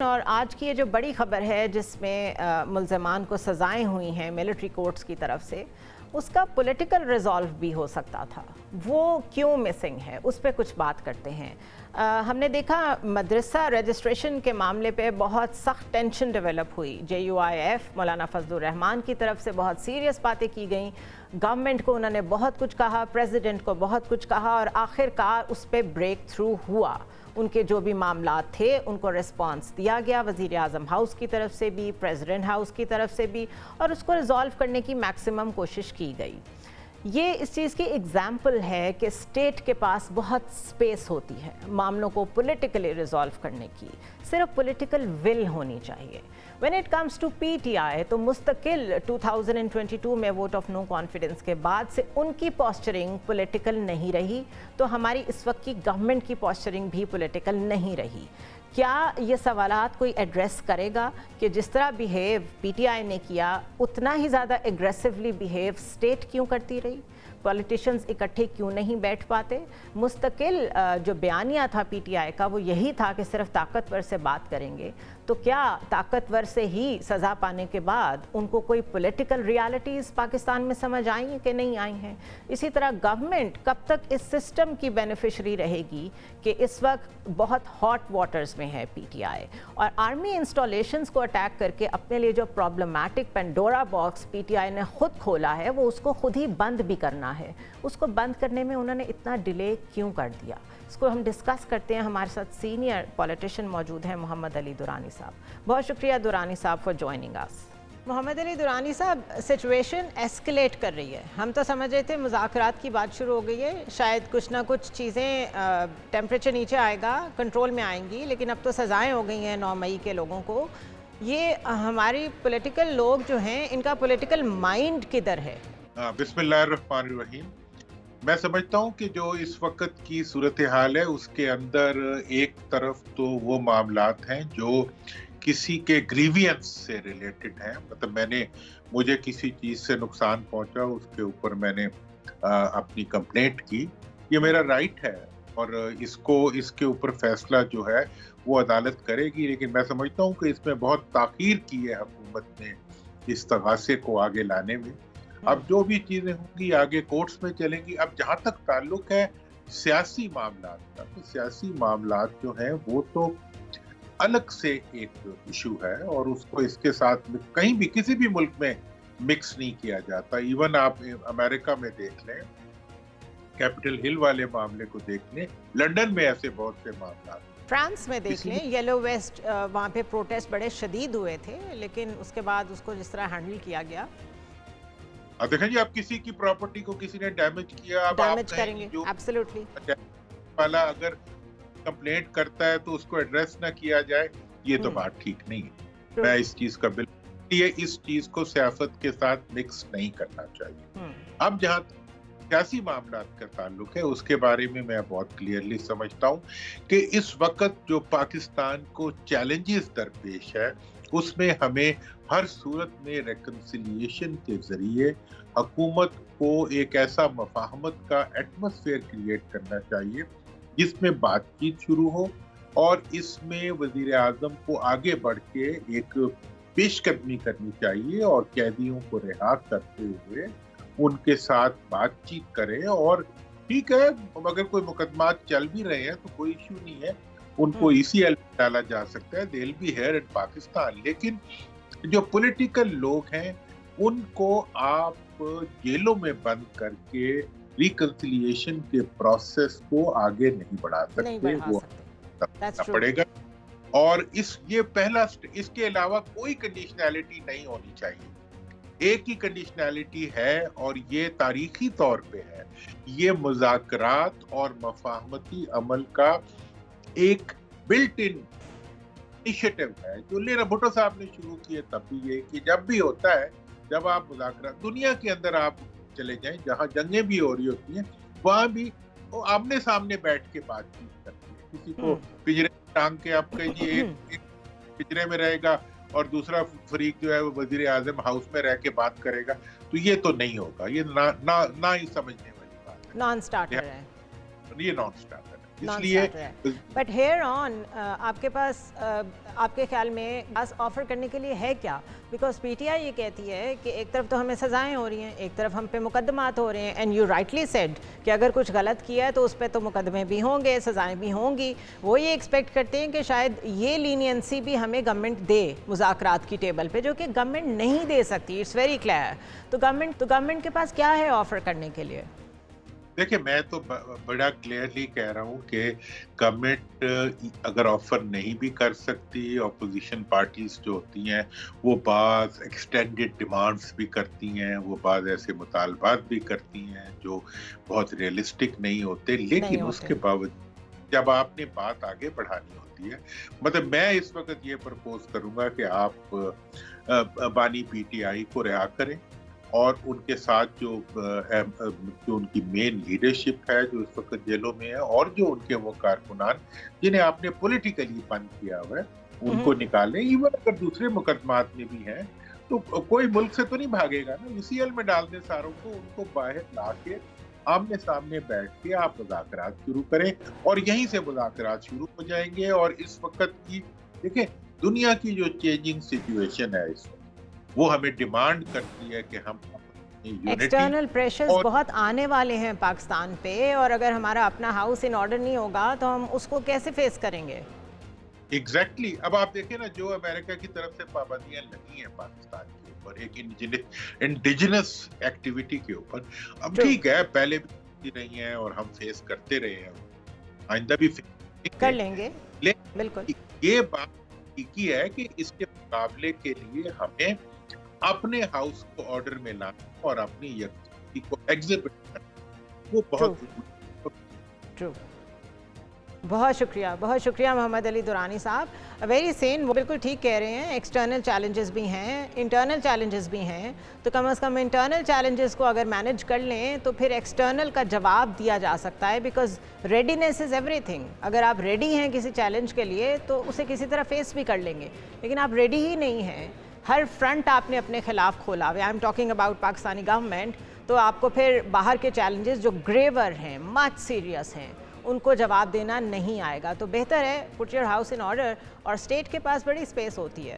اور آج کی یہ جو بڑی خبر ہے جس میں ملزمان کو سزائیں ہوئی ہیں ملٹری کورٹس کی طرف سے، اس کا پولیٹیکل ریزالو بھی ہو سکتا تھا، وہ کیوں مسنگ ہے اس پہ کچھ بات کرتے ہیں۔ ہم نے دیکھا مدرسہ رجسٹریشن کے معاملے پہ بہت سخت ٹینشن ڈیولپ ہوئی، JUIF مولانا فضل الرحمان کی طرف سے بہت سیریس باتیں کی گئیں، گورنمنٹ کو انہوں نے بہت کچھ کہا، پریزیڈنٹ کو بہت کچھ کہا، اور آخر کار اس پہ بریک تھرو ہوا۔ ان کے جو بھی معاملات تھے ان کو ریسپانس دیا گیا، وزیر اعظم ہاؤس کی طرف سے بھی، پریزیڈنٹ ہاؤس کی طرف سے بھی، اور اس کو ریزالو کرنے کی میکسیمم کوشش کی گئی۔ یہ اس چیز کی ایگزامپل ہے کہ اسٹیٹ کے پاس بہت سپیس ہوتی ہے معاملوں کو پولیٹیکلی ریزالو کرنے کی، صرف پولیٹیکل ول ہونی چاہیے۔ When it comes to PTI تو مستقل 2022 میں ووٹ آف نو کانفیڈنس کے بعد سے ان کی پوسچرنگ پولیٹیکل نہیں رہی، تو ہماری اس وقت کی گورنمنٹ کی پوسچرنگ بھی پولیٹیکل نہیں رہی۔ کیا یہ سوالات کوئی ایڈریس کرے گا کہ جس طرح بیہیو PTI نے کیا اتنا ہی زیادہ ایگریسولی بیہیو اسٹیٹ کیوں کرتی رہی؟ پولیٹیشنز اکٹھے کیوں نہیں بیٹھ پاتے؟ مستقل جو بیانیہ تھا PTI کا وہ یہی تھا کہ صرف طاقتور سے بات کریں گے، تو کیا طاقتور سے ہی سزا پانے کے بعد ان کو کوئی پولیٹیکل ریالٹیز پاکستان میں سمجھ آئی ہیں کہ نہیں آئی ہیں؟ اسی طرح گورنمنٹ کب تک اس سسٹم کی بینیفیشری رہے گی کہ اس وقت بہت ہاٹ واٹرز میں ہے PTI، اور آرمی انسٹالیشنز کو اٹیک کر کے اپنے لیے جو پرابلمٹک پینڈورا باکس PTI نے خود کھولا ہے وہ اس کو خود ہی بند بھی کرنا ہے۔ اس کو بند کرنے میں انہوں نے اتنا ڈیلے کیوں کر دیا؟ اس کو ہم ڈسکس کرتے ہیں۔ ہمارے ساتھ سینئر پولیٹیشین موجود ہیں محمد علی درانی صاحب۔ بہت شکریہ درانی صاحب فار جوائننگ اس۔ محمد علی درانی صاحب، سچویشن ایسکلیٹ کر رہی ہے، ہم تو سمجھ رہے تھے مذاکرات کی بات شروع ہو گئی ہے، شاید کچھ نہ کچھ چیزیں ٹیمپریچر نیچے آئے گا، کنٹرول میں آئیں گی، لیکن اب تو سزائیں ہو گئی ہیں 9 مئی کے لوگوں کو۔ یہ ہماری پولیٹیکل لوگ جو ہیں ان کا پولیٹیکل مائنڈ کدھر ہے؟ بسم اللہ الرحمن الرحیم۔ میں سمجھتا ہوں کہ جو اس وقت کی صورتحال ہے اس کے اندر ایک طرف تو وہ معاملات ہیں جو کسی کے گریوینس سے ریلیٹڈ ہیں، مطلب مجھے کسی چیز سے نقصان پہنچا، اس کے اوپر میں نے اپنی کمپلینٹ کی، یہ میرا رائٹ ہے، اور اس کے اوپر فیصلہ جو ہے وہ عدالت کرے گی، لیکن میں سمجھتا ہوں کہ اس میں بہت تاخیر کی ہے حکومت نے اس تغاثے کو آگے لانے میں۔ اب جو بھی چیزیں ہوں گی آگے کورٹس میں چلیں گی۔ اب جہاں تک تعلق ہے سیاسی معاملات کا، تو سیاسی معاملات جو ہیں وہ تو الگ سے ایک ایشو ہے، اور اس کو اس کے ساتھ کہیں بھی کسی بھی ملک میں مکس نہیں کیا جاتا۔ ایون آپ امریکہ میں دیکھ لیں، کیپٹل ہل والے معاملے کو دیکھ لیں، لندن میں ایسے بہت سے معاملات، فرانس میں دیکھ لیں، یلو ویسٹ، وہاں پہ پروٹیسٹ بڑے شدید ہوئے تھے، لیکن اس کے بعد اس کو جس طرح ہینڈل کیا گیا۔ دیکھیں جی، آپ کسی کی پراپرٹی کو کسی نے ڈیمیج کیا، ڈیمیج کریں گے، ایبسلیوٹلی، والا اگر کمپلینٹ کرتا ہے تو اس کو ایڈریس نہ کیا جائے، یہ تو بات ٹھیک نہیں ہے۔ میں اس چیز کا اس چیز کو سیاست کے ساتھ مکس نہیں کرنا چاہیے۔ اب جہاں سیاسی معاملات کا تعلق ہے اس کے بارے میں بہت کلیئرلی سمجھتا ہوں کہ اس وقت جو پاکستان کو چیلنجز درپیش ہے اس میں ہمیں ہر صورت میں ریکنسیلیشن کے ذریعے حکومت کو ایک ایسا مفاہمت کا ایٹماسفیئر کریٹ کرنا چاہیے جس میں بات چیت شروع ہو، اور اس میں وزیر اعظم کو آگے بڑھ کے ایک پیش قدمی کرنی چاہیے، اور قیدیوں کو رہا کرتے ہوئے ان کے ساتھ بات چیت کریں۔ اور ٹھیک ہے، اگر کوئی مقدمات چل بھی رہے ہیں تو کوئی ایشو نہیں ہے، ان کو ECL ڈالا جا سکتا ہے، they'll be here in Pakistan. لیکن جو پولیٹیکل لوگ ہیں ان کو آپ جیلوں میں بند کر کے ریکنسیلیشن کے پروسیس کو آگے نہیں بڑھا سکتے، وہ کرنا پڑے گا۔ اور یہ پہلا، اس کے علاوہ کوئی کنڈیشنالٹی نہیں ہونی چاہیے۔ ایک ہی کنڈیشنالٹی ہے، اور یہ تاریخی طور پہ ہے، یہ مذاکرات اور مفاہمتی عمل کا ایک بلٹ ان انیشیٹو ہے جو لینا بھٹو صاحب نے شروع کیے۔ تب بھی یہ کہ جب بھی ہوتا ہے، جب آپ مذاکرات دنیا کے اندر آپ چلے جائیں جہاں جنگیں بھی ہو رہی ہوتی ہیں، وہاں بھی وہ آمنے سامنے بیٹھ کے بات چیت کرتے ہیں۔ کسی کو پنجرے میں ٹانگ کے آپ کہیے ایک پنجرے میں رہے گا اور دوسرا فریق جو ہے وہ وزیر اعظم ہاؤس میں رہ کے بات کرے گا، تو یہ تو نہیں ہوگا، یہ نہ ہی سمجھنے والی بات ہے، نان سٹارٹر ہے، یہ نان سٹارٹر ہے۔ اس لیے بٹ ہیئر آن آپ کے پاس آپ کے خیال میں آفر کرنے کے لیے ہے کیا؟ بیکاز پی ٹی آئی یہ کہتی ہے کہ ایک طرف تو ہمیں سزائیں ہو رہی ہیں، ایک طرف ہم پہ مقدمات ہو رہے ہیں، اینڈ یو رائٹلی سیڈ کہ اگر کچھ غلط کیا ہے تو اس پہ تو مقدمے بھی ہوں گے، سزائیں بھی ہوں گی. وہ یہ ایکسپیکٹ کرتے ہیں کہ شاید یہ لینینسی بھی ہمیں گورنمنٹ دے مذاکرات کی ٹیبل پہ، جو کہ گورنمنٹ نہیں دے سکتی. It's very clear. تو گورنمنٹ کے پاس کیا ہے آفر کرنے کے لیے؟ دیکھیں، میں تو بڑا کلیئرلی کہہ رہا ہوں کہ گورنمنٹ اگر آفر نہیں بھی کر سکتی، اپوزیشن پارٹیز جو ہوتی ہیں وہ بعض ایکسٹینڈڈ ڈیمانڈز بھی کرتی ہیں، وہ بعض ایسے مطالبات بھی کرتی ہیں جو بہت ریئلسٹک نہیں ہوتے، لیکن اس کے باوجود جب آپ نے بات آگے بڑھانی ہوتی ہے، مطلب میں اس وقت یہ پرپوز کروں گا کہ آپ بانی پی ٹی آئی کو رہا کریں، اور ان کے ساتھ جو ان کی مین لیڈرشپ ہے جو اس وقت جیلوں میں ہے، اور جو ان کے وہ کارکنان جنہیں آپ نے پولیٹیکلی بند کیا ہوا ہے، ان کو نکالیں. ایون اگر دوسرے مقدمات میں بھی ہیں تو کوئی ملک سے تو نہیں بھاگے گا نا. UCL میں ڈال دیں ساروں کو، ان کو باہر لا کے آمنے سامنے بیٹھ کے آپ مذاکرات شروع کریں، اور یہیں سے مذاکرات شروع ہو جائیں گے. اور اس وقت کی دیکھیں، دنیا کی جو چینجنگ سچویشن ہے اس وقت، وہ ہمیں ڈیمانڈ کرتی ہے کہ ہم ایکسٹرنل پریشرز بہت آنے والے ہیں پاکستان پہ، اور اگر ہمارا اپنا ہاؤس ان آرڈر نہیں ہوگا تو ہم اس کو کیسے فیس کریں گے؟ ایگزیکٹلی. اب آپ دیکھیں نا، جو امریکہ کی طرف سے پابندیاں لگی ہیں پاکستان کے اوپر ایک انڈیجنس ایکٹیویٹی کے اوپر، اب ٹھیک ہے، پہلے بھی رہی ہیں اور ہم فیس کرتے رہے ہیں، آئندہ بھی کر لیں گے. بالکل. یہ بات حقیقی ہے کہ اس کے مقابلے کے لیے ہمیں اپنے ہاؤس کو آرڈر میں لانا اور اپنی یکجہتی کو ایگزیبٹ کرنا، وہ بہت ٹرو. بہت شکریہ محمد علی دورانی صاحب. ویری سین. وہ بالکل ٹھیک کہہ رہے ہیں، ایکسٹرنل چیلنجز بھی ہیں، انٹرنل چیلنجز بھی ہیں، تو کم از کم انٹرنل چیلنجز کو اگر مینیج کر لیں تو پھر ایکسٹرنل کا جواب دیا جا سکتا ہے، because readiness is every thing. اگر آپ ریڈی ہیں کسی چیلنج کے لیے تو اسے کسی طرح فیس بھی کر لیں گے، لیکن آپ ریڈی ہی نہیں ہیں، ہر فرنٹ آپ نے اپنے خلاف کھولا ہوا ہے. I am talking about Pakistani government. تو آپ کو پھر باہر کے چیلنجز جو گریور ہیں، مچ سیریس ہیں، ان کو جواب دینا نہیں آئے گا. تو بہتر ہے put your house in order, اور اسٹیٹ کے پاس بڑی اسپیس ہوتی ہے.